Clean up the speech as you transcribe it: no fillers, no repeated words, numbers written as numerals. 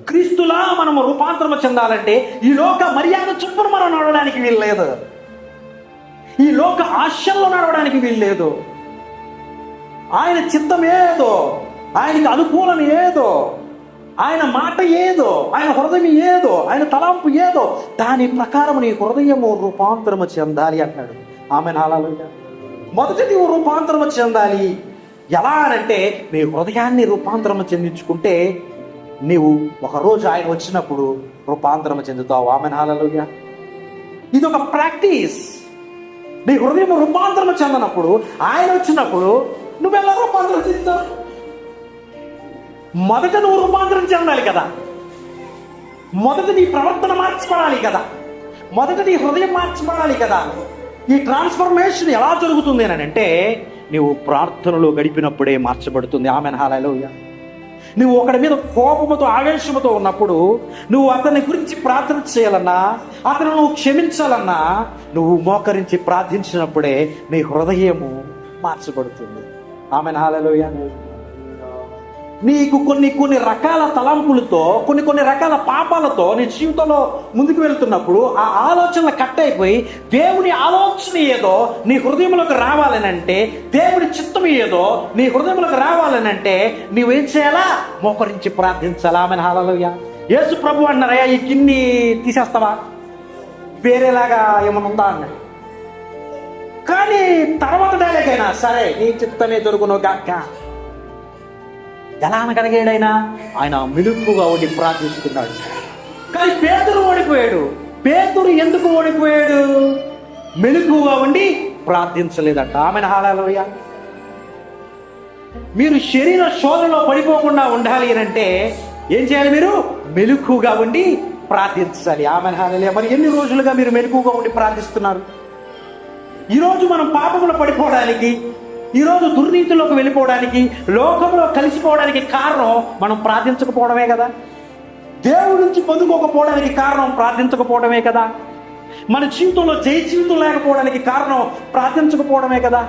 క్రీస్తులా మనము రూపాంతరం చెందాలంటే ఈ లోక మర్యాద చొప్పున మనం నడవడానికి వీల్లేదు, ఈ లోక ఆశల్లో నడవడానికి వీల్లేదు. ఆయన చిత్తం ఏదో, ఆయనకి అనుకూలం ఏదో, ఆయన మాట ఏదో, ఆయన హృదయం ఏదో, ఆయన తలంపు ఏదో, దాని ప్రకారం నీ హృదయము రూపాంతరము చెందాలి అంటున్నాడు. Amen hallelujah. మొదట నీవు రూపాంతరము చెందాలి. ఎలా అనంటే నీ హృదయాన్ని రూపాంతరము చెందించుకుంటే నీవు ఒకరోజు ఆయన వచ్చినప్పుడు రూపాంతరము చెందుతావు. Amen hallelujah. ఇది ఒక ప్రాక్టీస్. నీ హృదయం రూపాంతరము చెందనప్పుడు ఆయన వచ్చినప్పుడు నువ్వెలా రూపాంతరం చెందుతావు? మొదట నువ్వు రూపాంతరం చెందాలి కదా, మొదట నీ ప్రవర్తన మార్చబడాలి కదా, మొదట నీ హృదయం మార్చబడాలి కదా. ఈ ట్రాన్స్ఫర్మేషన్ ఎలా జరుగుతుంది అని అంటే నువ్వు ప్రార్థనలో గడిపినప్పుడే మార్చబడుతుంది. Amen hallelujah. నువ్వు ఒకడి మీద కోపముతో ఆవేశముతో ఉన్నప్పుడు నువ్వు అతని గురించి ప్రార్థన చేయాలన్నా, అతను నువ్వు క్షమించాలన్నా, నువ్వు మోకరించి ప్రార్థించినప్పుడే నీ హృదయము మార్చబడుతుంది. Amen hallelujah. నీకు కొన్ని రకాల తలంపులతో, కొన్ని రకాల పాపాలతో నీ జీవితంలో ముందుకు వెళ్తున్నప్పుడు ఆ ఆలోచనలు కట్ అయిపోయి దేవుని ఆలోచన ఏదో నీ హృదయంలోకి రావాలనంటే, దేవుని చిత్తం ఏదో నీ హృదయంలోకి రావాలనంటే నువ్వేం చేయాలా? మోకరించి ప్రార్థించాలా. Amen hallelujah. యేసు ప్రభు అన్నారయ్యా, ఈ గిన్ని తీసేస్తావా, వేరేలాగా ఏమన్నా ఉందా అన్నాడు. కానీ తర్వాత డైలాగైనా సరే నీ చిత్తమే దొరుకును గాక. ఎలా అనగలిగాడైనా? ఆయన మెలుకుగా ఉండి ప్రార్థిస్తున్నాడు. కానీ పేతురు ఓడిపోయాడు. పేతురు ఎందుకు ఓడిపోయాడు? మెలుకుగా ఉండి ప్రార్థించలేదంట. Amen hallelujah. మీరు శరీర శోధనలో పడిపోకుండా ఉండాలి అంటే ఏం చేయాలి? మీరు మెలుకుగా ఉండి ప్రార్థించాలి. Amen hallelujah. మరి ఎన్ని రోజులుగా మీరు మెలుకుగా ఉండి ప్రార్థిస్తున్నారు? ఈరోజు మనం పాపంలో పడిపోవడానికి, ఈరోజు దుర్నీతిలోకి వెళ్ళిపోవడానికి, లోకంలో కలిసిపోవడానికి కారణం మనం ప్రార్థించకపోవడమే కదా. దేవుడి నుంచి పొందుకోకపోవడానికి కారణం ప్రార్థించకపోవడమే కదా. మన జీవితంలో జయ జీవితం లేకపోవడానికి కారణం ప్రార్థించకపోవడమే కదా.